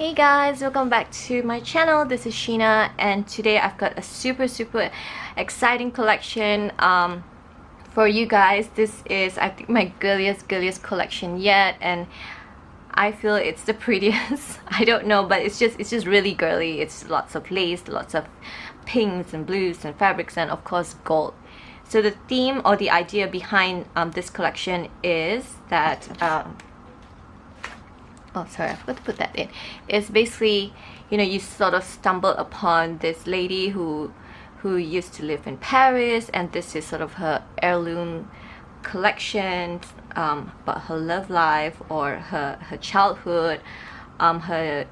Hey guys, welcome back to my channel. This is Sheena, and today I've got a super exciting collection for you guys. This is, I think, my girliest collection yet, and I feel it's the prettiest. I don't know, but it's just really girly. It's lots of lace, lots of pinks and blues and fabrics, and of course gold. So the theme or the idea behind this collection is that oh sorry, I forgot to put that in. It's basically, you know, you sort of stumble upon this lady who used to live in Paris, and this is sort of her heirloom collection about her love life or her childhood, her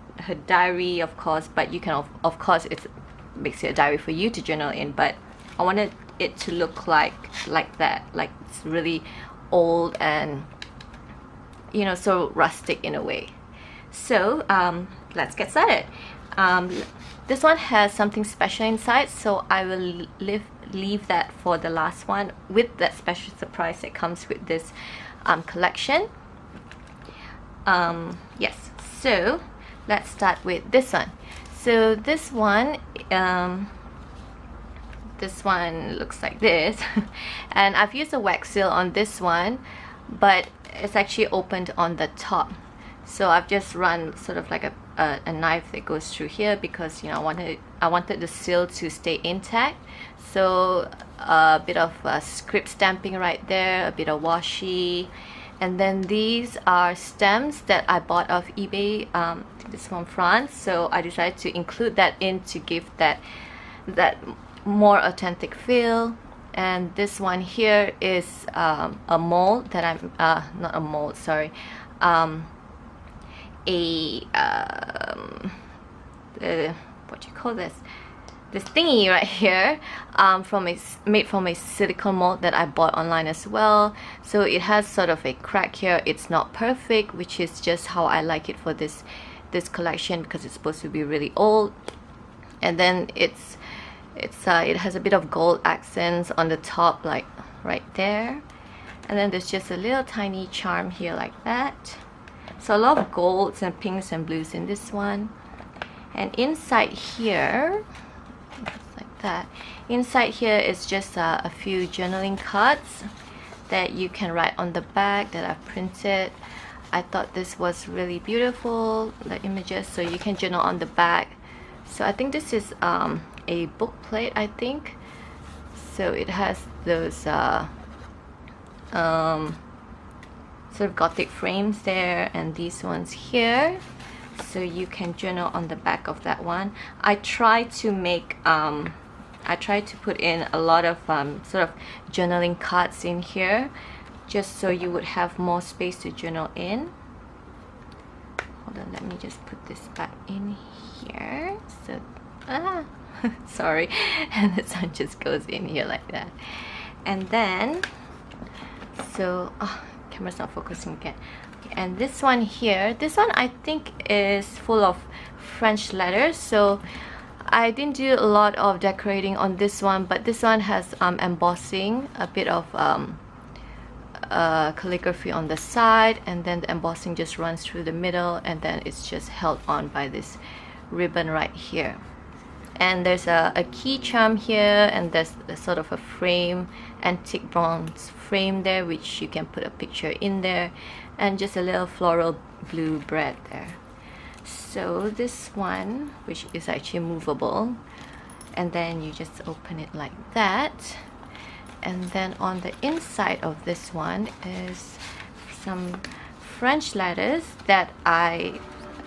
diary, of course. But you can of course, it makes it a diary for you to journal in, but I wanted it to look like that, like it's really old and, you know, so rustic in a way. So let's get started. This one has something special inside, so I will leave that for the last one, with that special surprise that comes with this collection. Yes, so let's start with this one. So this one looks like this and I've used a wax seal on this one, but it's actually opened on the top, so I've just run sort of like a knife that goes through here because, you know, I wanted the seal to stay intact. So a bit of script stamping right there, a bit of washi, and then these are stems that I bought off eBay. This is from France, so I decided to include that in to give that more authentic feel. And this one here is a mold that I'm not a mold, sorry, what do you call this thingy right here, made from a silicone mold that I bought online as well. So it has sort of a crack here. It's not perfect, which is just how I like it for this collection, because it's supposed to be really old. And then it has a bit of gold accents on the top, like right there, and then there's just a little tiny charm here like that. So a lot of golds and pinks and blues in this one. And inside here, like that, inside here is just a few journaling cards that you can write on the back that I've printed. I thought this was really beautiful, the images, so you can journal on the back. So I think this is a book plate, I think. So it has those sort of gothic frames there, and these ones here, so you can journal on the back of that one. I tried to put in a lot of sort of journaling cards in here, just so you would have more space to journal in. Hold on, let me just put this back in here. So sorry, and this one just goes in here like that. And then, so camera's not focusing again. Okay, and this one here, this one I think is full of French letters, so I didn't do a lot of decorating on this one, but this one has embossing, a bit of calligraphy on the side, and then the embossing just runs through the middle, and then it's just held on by this ribbon right here. And there's a key charm here, and there's sort of a frame, antique bronze frame there, which you can put a picture in there, and just a little floral blue bread there. So this one, which is actually movable, and then you just open it like that. And then on the inside of this one is some French letters that a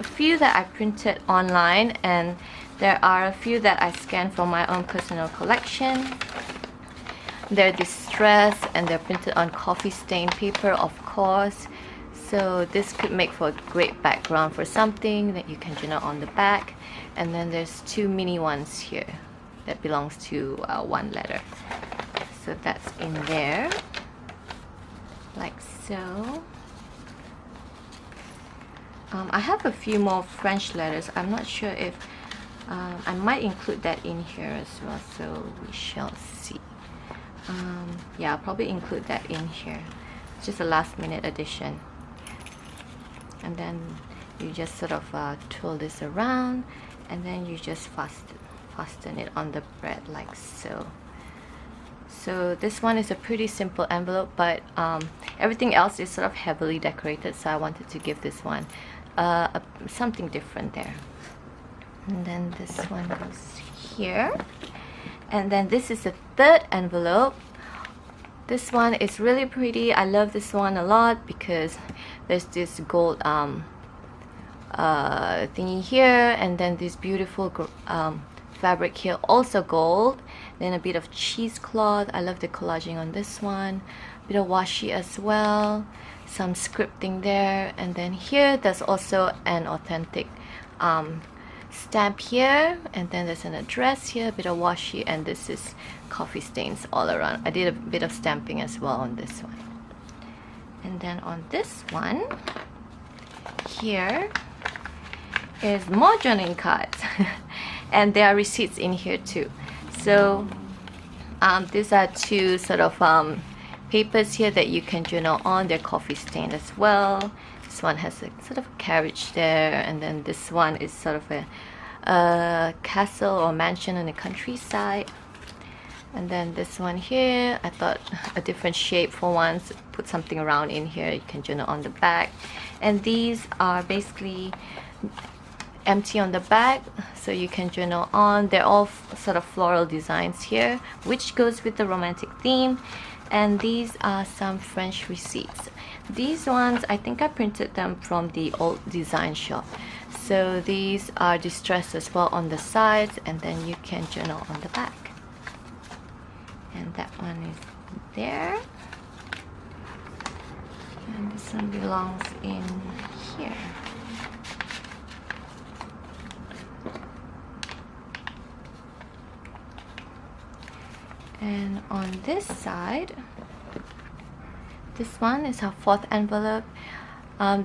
few that I printed online, and there are a few that I scanned from my own personal collection. They're distressed and they're printed on coffee stained paper, of course. So this could make for a great background for something that you can journal on the back. And then there's two mini ones here that belongs to one letter. So that's in there, like so. I have a few more French letters. I'm not sure if I might include that in here as well, so we shall see. Yeah, I'll probably include that in here. It's just a last minute addition. And then you just sort of twirl this around, and then you just fasten it on the bread like so. So this one is a pretty simple envelope, but everything else is sort of heavily decorated, so I wanted to give this one something different there. And then this one goes here, and then this is the third envelope. This one is really pretty. I love this one a lot because there's this gold thingy here, and then this beautiful fabric here, also gold, then a bit of cheesecloth. I love the collaging on this one, a bit of washi as well, some scripting there, and then here there's also an authentic stamp here, and then there's an address here, a bit of washi, and this is coffee stains all around. I did a bit of stamping as well on this one. And then on this one here is more journaling cards and there are receipts in here too. So these are two sort of papers here that you can journal on. They're coffee stained as well. This one has a sort of a carriage there, and then this one is sort of a castle or mansion in the countryside. And then this one here, I thought a different shape for once, put something around in here. You can journal on the back, and these are basically empty on the back, so you can journal on. They're all sort of floral designs here, which goes with the romantic theme. And these are some French receipts. These ones, I think I printed them from the old design shop. So these are distressed as well on the sides, and then you can journal on the back. And that one is there. And this one belongs in here. And on this side, this one is our fourth envelope.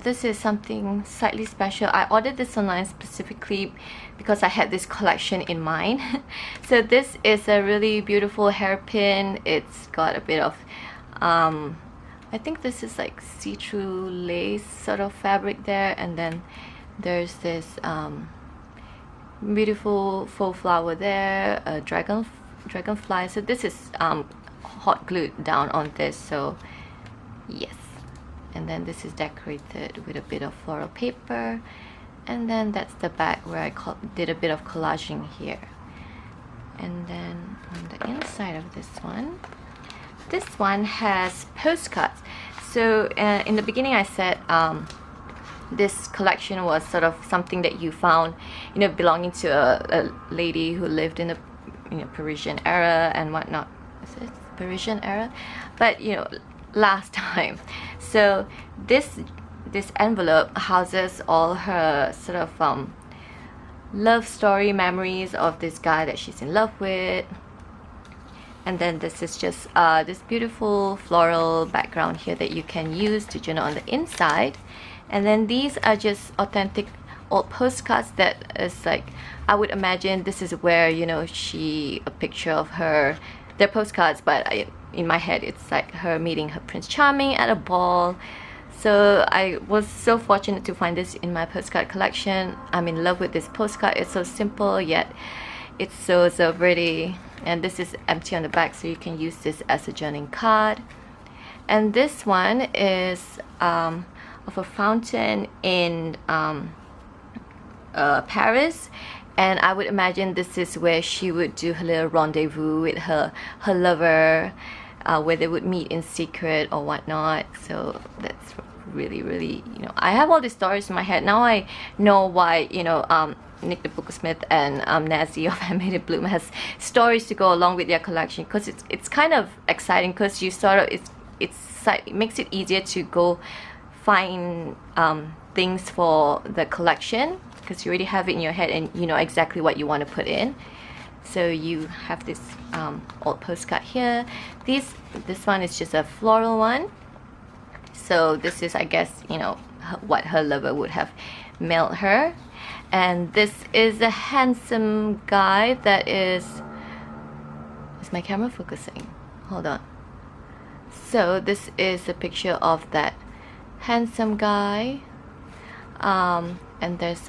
This is something slightly special. I ordered this online specifically because I had this collection in mind. So this is a really beautiful hairpin. It's got a bit of I think this is like see-through lace sort of fabric there, and then there's this beautiful faux flower there, a dragonfly. So this is hot glued down on this, so yes. And then this is decorated with a bit of floral paper, and then that's the back where I did a bit of collaging here. And then on the inside of this one has postcards. So in the beginning I said this collection was sort of something that you found, you know, belonging to a lady who lived in the Parisian era and whatnot. Is it Parisian era? But last time. So this envelope houses all her sort of love story memories of this guy that she's in love with. And then this is just this beautiful floral background here that you can use to journal on the inside. And then these are just authentic old postcards that is like, I would imagine this is where a picture of her. They're postcards, but in my head it's like her meeting her Prince Charming at a ball. So I was so fortunate to find this in my postcard collection. I'm in love with this postcard. It's so simple, yet it's so pretty. And this is empty on the back, so you can use this as a journaling card. And this one is of a fountain in Paris. And I would imagine this is where she would do her little rendezvous with her lover, where they would meet in secret or whatnot. So that's really, I have all these stories in my head. Now I know why, Nik The Booksmith and Nazi of Amity Bloom has stories to go along with their collection, because it's kind of exciting, because you sort of, it makes it easier to go find things for the collection, because you already have it in your head and you know exactly what you want to put in. So you have this old postcard here. This one is just a floral one. So this is, I guess, what her lover would have mailed her. And this is a handsome guy that is my camera focusing? Hold on. So this is a picture of that handsome guy. and there's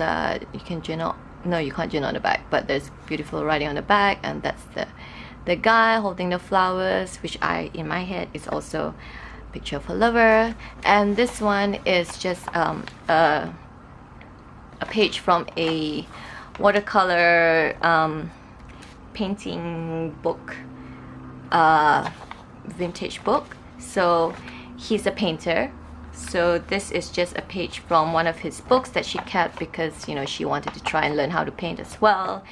you can journal. No, you can't journal on the back, but there's beautiful writing on the back, and that's the guy holding the flowers, which in my head is also a picture of her lover. And this one is just a page from a watercolor painting book, vintage book. So he's a painter, so this is just a page from one of his books that she kept because, you know, she wanted to try and learn how to paint as well.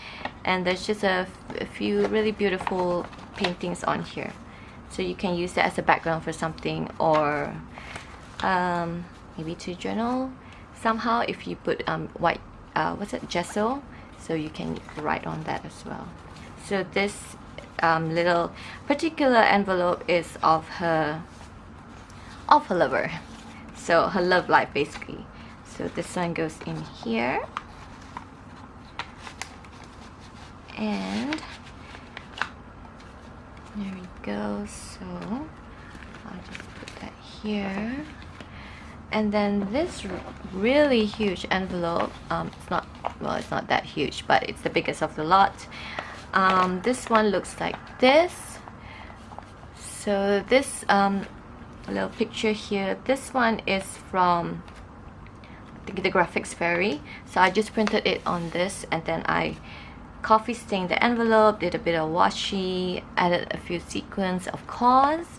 And there's just a few really beautiful paintings on here, so you can use that as a background for something, or maybe to journal somehow if you put white gesso, so you can write on that as well. So this little particular envelope is of her lover, so her love life basically. So this one goes in here, and there we go. So I'll just put that here. And then this really huge envelope, it's not that huge, but it's the biggest of the lot. This one looks like this. So this little picture here, this one is from the graphics fairy. So I just printed it on this, and then I coffee stained the envelope, did a bit of washi, added a few sequins of course,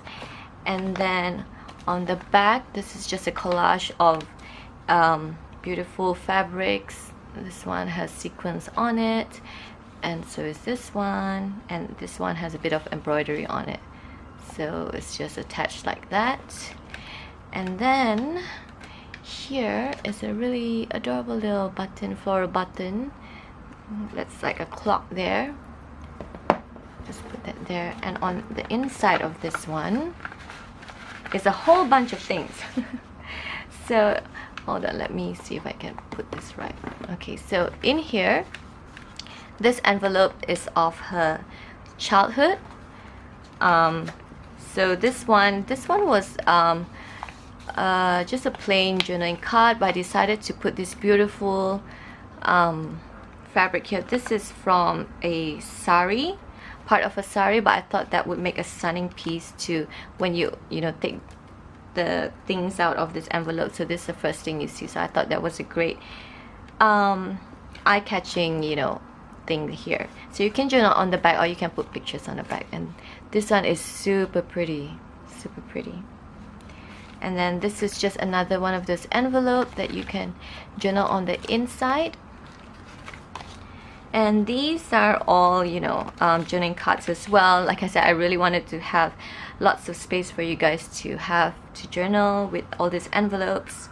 and then on the back, this is just a collage of beautiful fabrics. This one has sequins on it, and so is this one, and this one has a bit of embroidery on it, so it's just attached like that. And then here is a really adorable little button, floral button. That's like a clock there. Just put that there. And on the inside of this one is a whole bunch of things. So hold on, let me see if I can put this right. Okay, so in here, this envelope is of her childhood. So this one was just a plain journaling card, but I decided to put this beautiful fabric here. This is from a saree, part of a saree, but I thought that would make a stunning piece to when you take the things out of this envelope. So this is the first thing you see, so I thought that was a great eye-catching thing here. So you can journal on the back, or you can put pictures on the back, and this one is super pretty. And then this is just another one of those envelopes that you can journal on the inside. And these are all journaling cards as well. Like I said, I really wanted to have lots of space for you guys to have to journal with all these envelopes.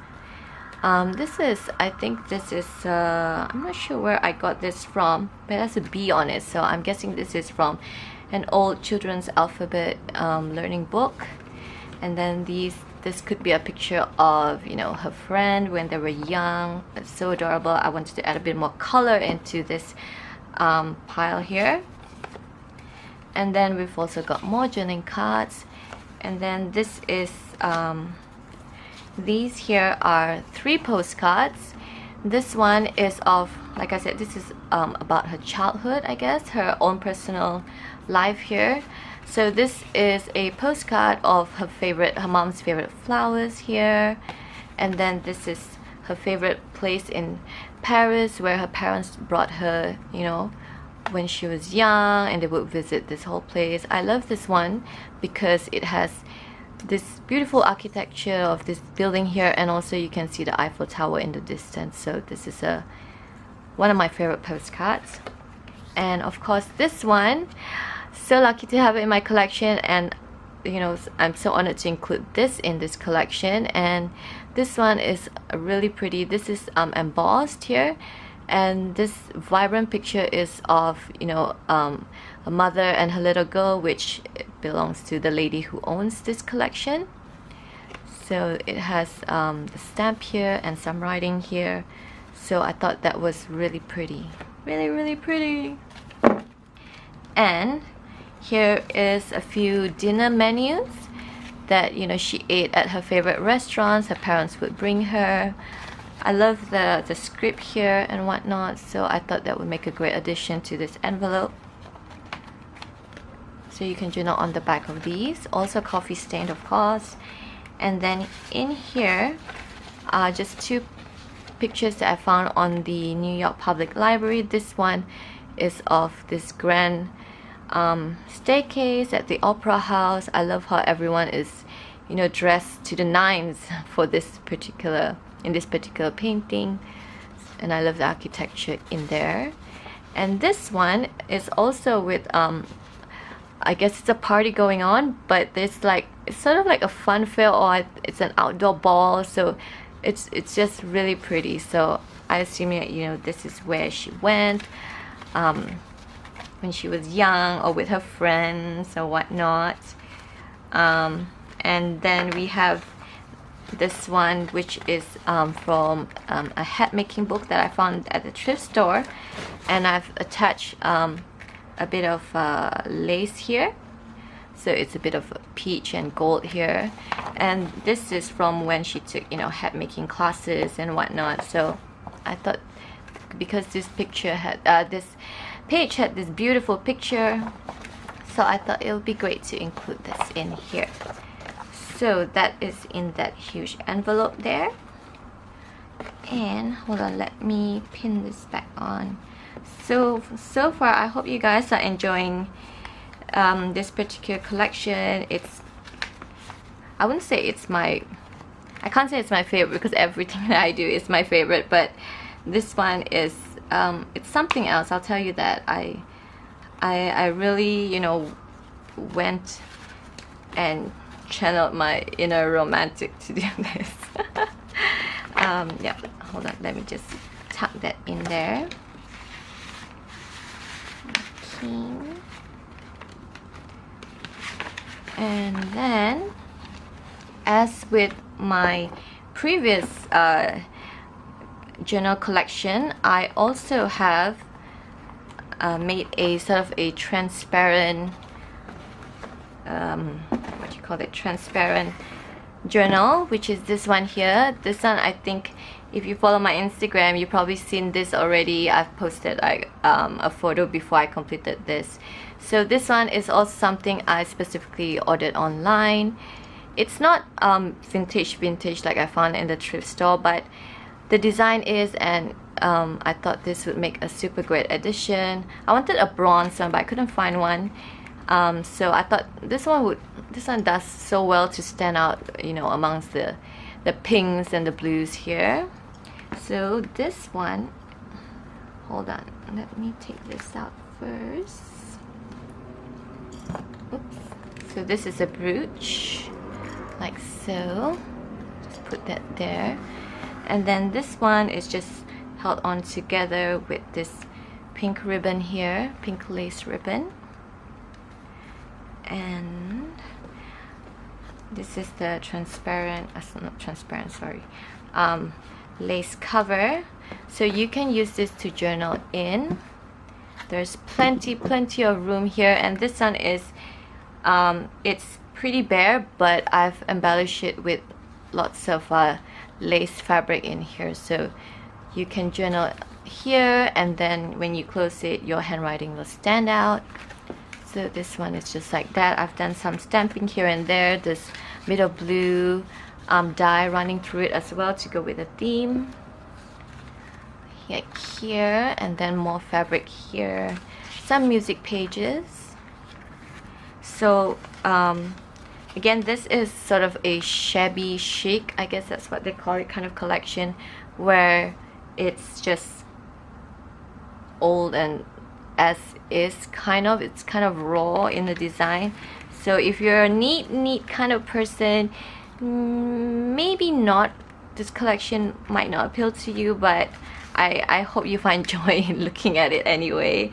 I think this is I'm not sure where I got this from, but it has a B on it, so I'm guessing this is from an old children's alphabet learning book. And then this could be a picture of her friend when they were young. It's so adorable. I wanted to add a bit more color into this pile here. And then we've also got more journaling cards. And then this is these here are 3 postcards. This one is of, like I said, this is about her childhood, I guess, her own personal life here. So this is a postcard of her mom's favorite flowers here. And then this is her favorite place in Paris, where her parents brought her, when she was young, and they would visit this whole place. I love this one because it has this beautiful architecture of this building here, and also you can see the Eiffel Tower in the distance. So this is one of my favorite postcards. And of course this one, so lucky to have it in my collection, and I'm so honored to include this in this collection. And this one is really pretty. This is embossed here, and this vibrant picture is of a mother and her little girl, which belongs to the lady who owns this collection. So it has the stamp here and some writing here. So I thought that was really pretty, really pretty. And here is a few dinner menus that she ate at her favorite restaurants her parents would bring her. I love the script here and whatnot, so I thought that would make a great addition to this envelope. So you can journal on the back of these. Also coffee stained, of course. And then in here are just two pictures that I found on the New York Public Library. This one is of this grand staircase at the Opera House. I love how everyone is, you know, dressed to the nines for this particular painting, and I love the architecture in there. And this one is also with I guess it's a party going on, but there's like, it's sort of like a fun fair, or it's an outdoor ball, so it's just really pretty. So I assume that, you know, this is where she went when she was young, or with her friends or whatnot. And then we have this one, which is from a hat making book that I found at the thrift store, and I've attached a bit of lace here, so it's a bit of peach and gold here. And this is from when she took, you know, hat making classes and whatnot. So I thought, because this picture had this page had this beautiful picture, so I thought it would be great to include this in here. So that is in that huge envelope there. And hold on, let me pin this back on. So far I hope you guys are enjoying this particular collection. It's, I wouldn't say it's my, I can't say it's my favorite, because everything that I do is my favorite, but this one is it's something else, I'll tell you that. I really, you know, went and channeled my inner romantic to do this. Yeah, hold on, let me just tuck that in there. Okay. And then, as with my previous journal collection, I also have made a sort of a transparent what do you call it, transparent journal, which is this one here. This one, I think if you follow my Instagram, you've probably seen this already. I've posted like a photo before I completed this. So this one is also something I specifically ordered online. It's not vintage like I found in the thrift store, but the design is, and I thought this would make a super great addition. I wanted a bronze one, but I couldn't find one. So I thought this one does so well to stand out, you know, amongst the pinks and the blues here. So this one, hold on, let me take this out first. Oops. So this is a brooch, like so. Just put that there. And then this one is just held on together with this pink ribbon here, pink lace ribbon. And this is the transparent, not transparent, sorry, lace cover. So you can use this to journal in. There's plenty of room here, and this one is it's pretty bare, but I've embellished it with lots of lace fabric in here, so you can journal here, and then when you close it, your handwriting will stand out. So this one is just like that. I've done some stamping here and there. This middle blue dye running through it as well to go with the theme. Here, and then more fabric here. Some music pages. So again, this is sort of a shabby chic, I guess that's what they call it, kind of collection, where it's just old and as is, kind of, it's kind of raw in the design. So if you're a neat kind of person, maybe not, this collection might not appeal to you, but I hope you find joy in looking at it anyway.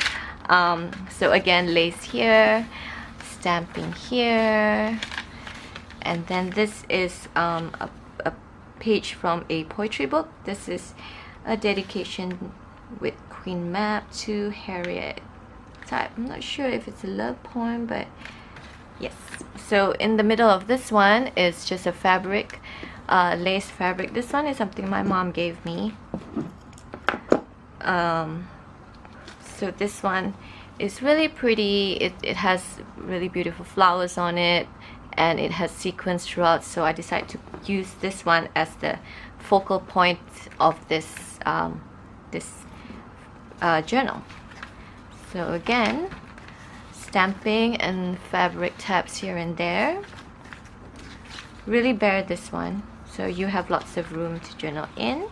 So again, lace here, stamping here, and then this is a page from a poetry book. This is a dedication with Queen Mab to Harriet. So I'm not sure if it's a love poem, but yes. So in the middle of this one is just a fabric lace fabric. This one is something my mom gave me. So this one is really pretty. It has really beautiful flowers on it, and it has sequins throughout, so I decided to use this one as the focal point of this journal. So again, stamping and fabric tabs here and there. Really bare, this one, so you have lots of room to journal in,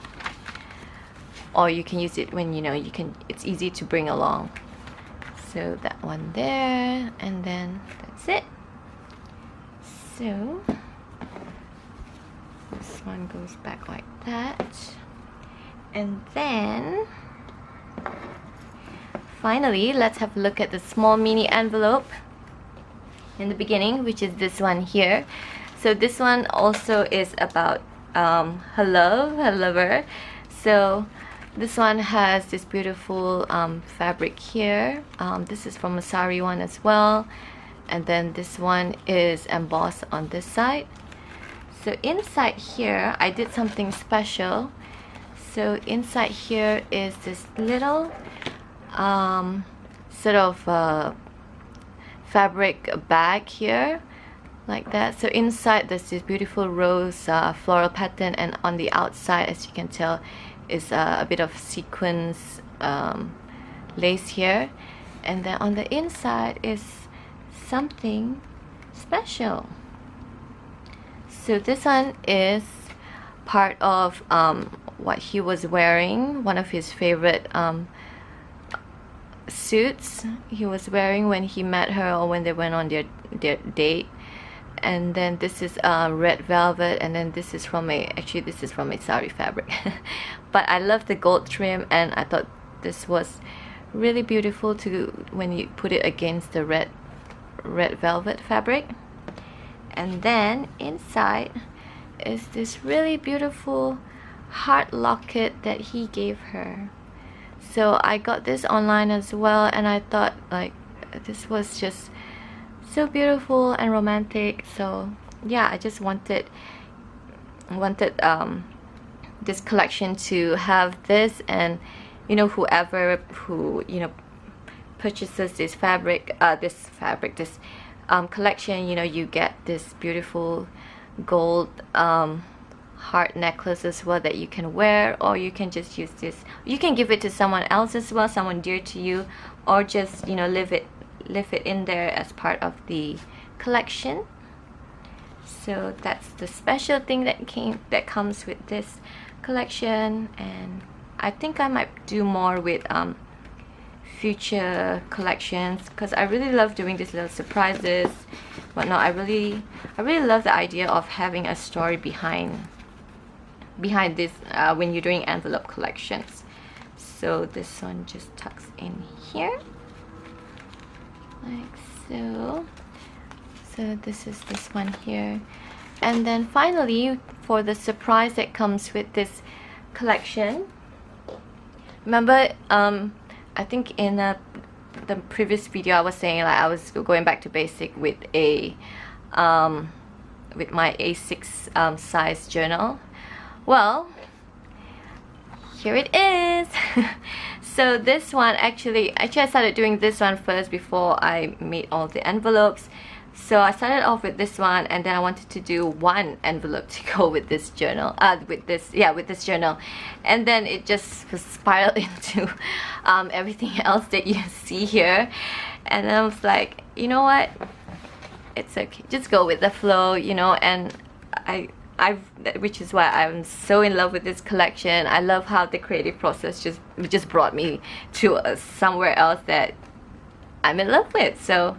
or you can use it when it's easy to bring along. So that one there, and then that's it. So this one goes back like that, and then finally let's have a look at the small mini envelope in the beginning, which is this one here. So this one also is about her lover. So this one has this beautiful fabric here. This is from a saree one as well, and then this one is embossed on this side. So inside here I did something special. So inside here is this little sort of fabric bag here, like that. So inside there's this beautiful rose floral pattern, and on the outside, as you can tell, is a bit of sequins lace here, and then on the inside is something special. So this one is part of what he was wearing, one of his favorite suits he was wearing when he met her, or when they went on their date. And then this is red velvet, and then this is from a saree fabric. But I love the gold trim, and I thought this was really beautiful when you put it against the red velvet fabric. And then inside is this really beautiful heart locket that he gave her. So I got this online as well, and I thought like this was just so beautiful and romantic. So yeah, I just wanted this collection to have this, and whoever who purchases this collection, you get this beautiful gold heart necklace as well that you can wear, or you can just use this. You can give it to someone else as well, someone dear to you, or just leave it in there as part of the collection. So that's the special thing that comes with this collection, and I think I might do more with future collections, because I really love doing these little surprises. But no, I really love the idea of having a story behind this when you're doing envelope collections. So this one just tucks in here like so. So this is this one here, and then finally for the surprise that comes with this collection, remember I think in the previous video I was saying like I was going back to basic with with my A6 size journal. Well, here it is. So this one actually I started doing this one first before I made all the envelopes. So I started off with this one, and then I wanted to do one envelope to go with this journal, with this journal, and then it just spiraled into everything else that you see here. And then I was like, you know what, it's okay, just go with the flow, and which is why I'm so in love with this collection. I love how the creative process just brought me to somewhere else that I'm in love with. So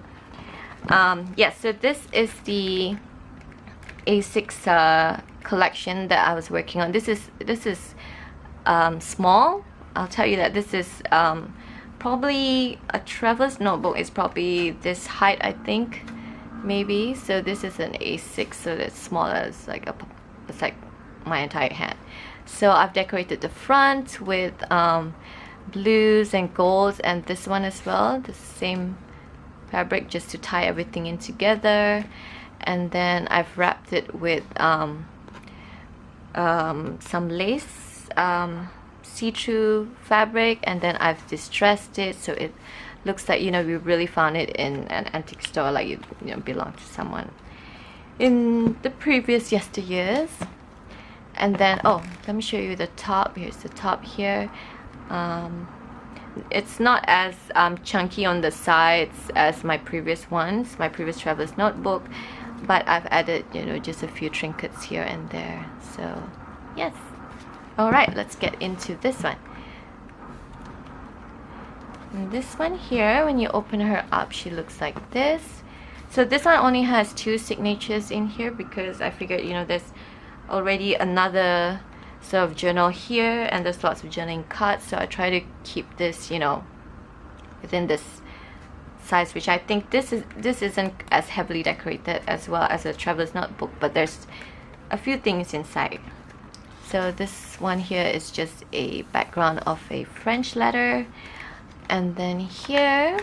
yes, so this is the A6 collection that I was working on. This is small. I'll tell you that this is probably a traveler's notebook. It's probably this height, I think, maybe. So this is an A6, so that's smaller. It's like my entire hand. So I've decorated the front with blues and golds, and this one as well, the same fabric, just to tie everything in together. And then I've wrapped it with some lace, see-through fabric, and then I've distressed it so it looks like, you know, we really found it in an antique store, like it, you know, belonged to someone in the previous yesteryears. And then, oh, let me show you the top. Here's the top here. It's not as chunky on the sides as my previous ones, my previous traveler's notebook, but I've added, you know, just a few trinkets here and there. So yes. All right, let's get into this one. And this one here, when you open her up, she looks like this. So this one only has 2 signatures in here because I figured, you know, there's already another sort of journal here and there's lots of journaling cards, so I try to keep this, you know, within this size, which I think this isn't as heavily decorated as well as a traveler's notebook, but there's a few things inside. So this one here is just a background of a French letter, and then here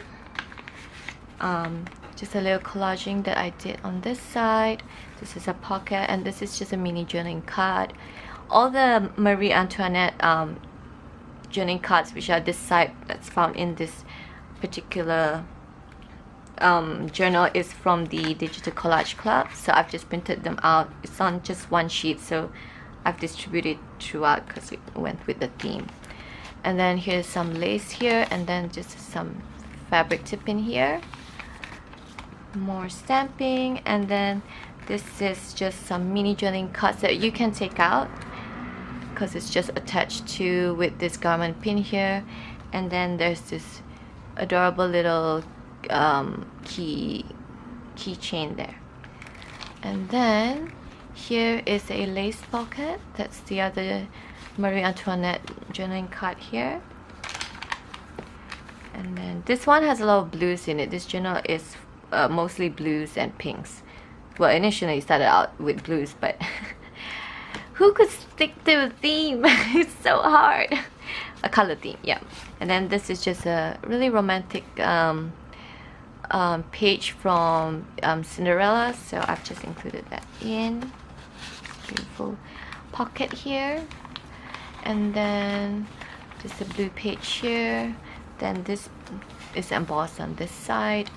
just a little collaging that I did on this side. This is a pocket, and this is just a mini journaling card. All the Marie Antoinette journaling cards, which are this side that's found in this particular journal, is from the Digital Collage Club, so I've just printed them out. It's on just one sheet, so I've distributed throughout because it went with the theme. And then here's some lace here, and then just some fabric tip in here, more stamping, and then this is just some mini journaling cards that you can take out because it's just attached to with this garment pin here. And then there's this adorable little keychain there. And then here is a lace pocket. That's the other Marie Antoinette journaling card here. And then this one has a lot of blues in it. This journal is mostly blues and pinks. Well, initially it started out with blues, but who could stick to a theme? It's so hard. A color theme, yeah. And then this is just a really romantic page from Cinderella, so I've just included that in. Beautiful pocket here, and then just a blue page here. Then this is embossed on this side,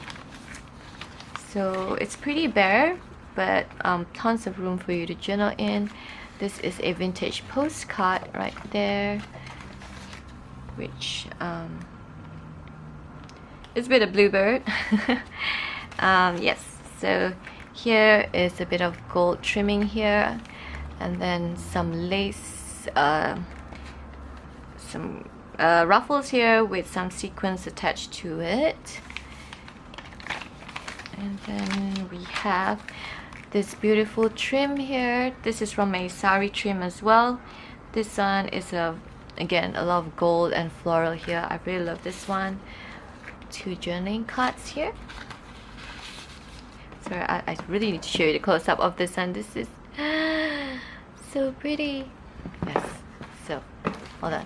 so it's pretty bare, but tons of room for you to journal in. This is a vintage postcard right there, which is a bit of bluebird. Yes, so here is a bit of gold trimming here, and then some lace, some ruffles here with some sequins attached to it. And then we have this beautiful trim here. This is from a saree trim as well. This one is again a lot of gold and floral here. I really love this one. 2 journaling cards here. Sorry, I really need to show you the close-up of this one. This is so pretty. Yes, so hold on.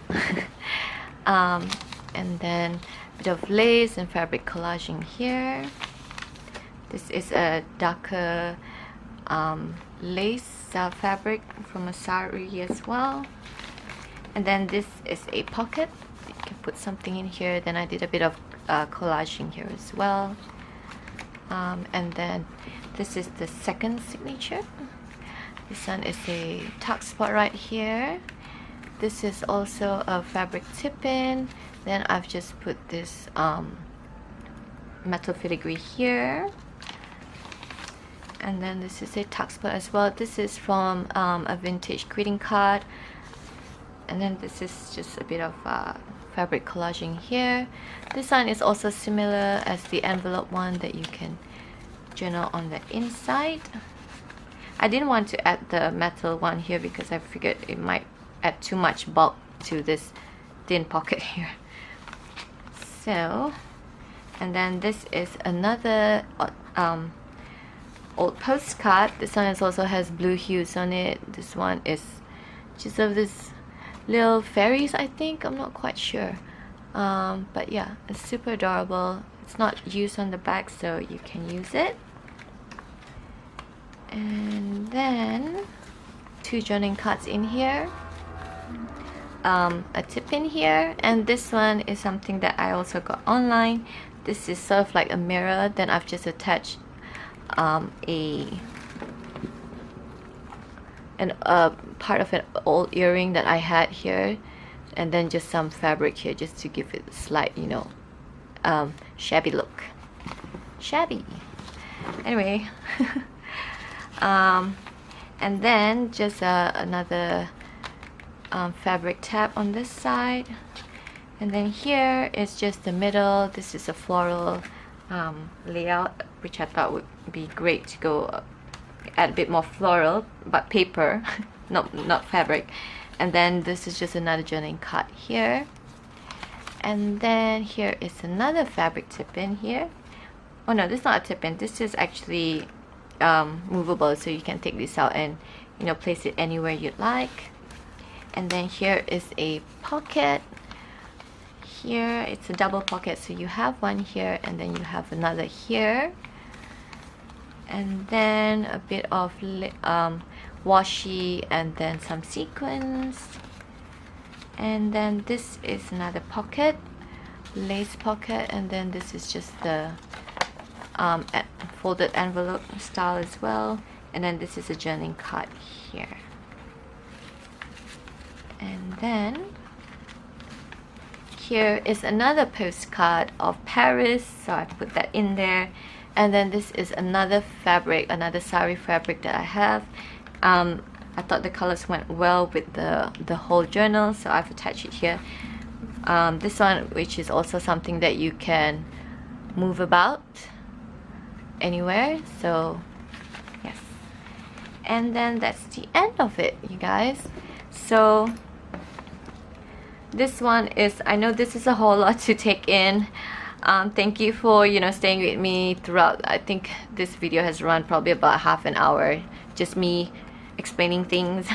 And then a bit of lace and fabric collaging here. This is a darker lace fabric from a saree as well. And then this is a pocket. You can put something in here. Then I did a bit of collaging here as well. And then this is the second signature. This one is a tuck spot right here. This is also a fabric tip-in. Then I've just put this metal filigree here. And then this is a tuck spot as well. This is from a vintage greeting card. And then this is just a bit of fabric collaging here. This one is also similar as the envelope one that you can journal on the inside. I didn't want to add the metal one here because I figured it might add too much bulk to this thin pocket here. So, and then this is another old postcard. This one also has blue hues on it. This one is just of this little fairies, I think. I'm not quite sure, but yeah, it's super adorable. It's not used on the back, so you can use it. And then 2 journaling cards in here, a tip in here, and this one is something that I also got online. This is sort of like a mirror, then I've just attached a part of an old earring that I had here, and then just some fabric here just to give it a slight, you know, shabby look. Shabby. Anyway, and then just another fabric tab on this side, and then here is just the middle. This is a floral layout, which I thought would be great to go add a bit more floral, but paper, not fabric. And then this is just another journaling card here, and then here is another fabric tip in here. Oh no, this is not a tip in, this is actually movable, so you can take this out and, you know, place it anywhere you'd like. And then here is a pocket. Here it's a double pocket, so you have one here and then you have another here, and then a bit of washi, and then some sequins. And then this is another pocket, lace pocket, and then this is just the folded envelope style as well. And then this is a journaling card here, and then here is another postcard of Paris, so I put that in there. And then this is another fabric, another saree fabric that I have. I thought the colors went well with the whole journal, so I've attached it here. This one, which is also something that you can move about anywhere, so yes. And then that's the end of it, you guys. So this one is, I know this is a whole lot to take in. Thank you for, you know, staying with me throughout. I think this video has run probably about half an hour, just me explaining things.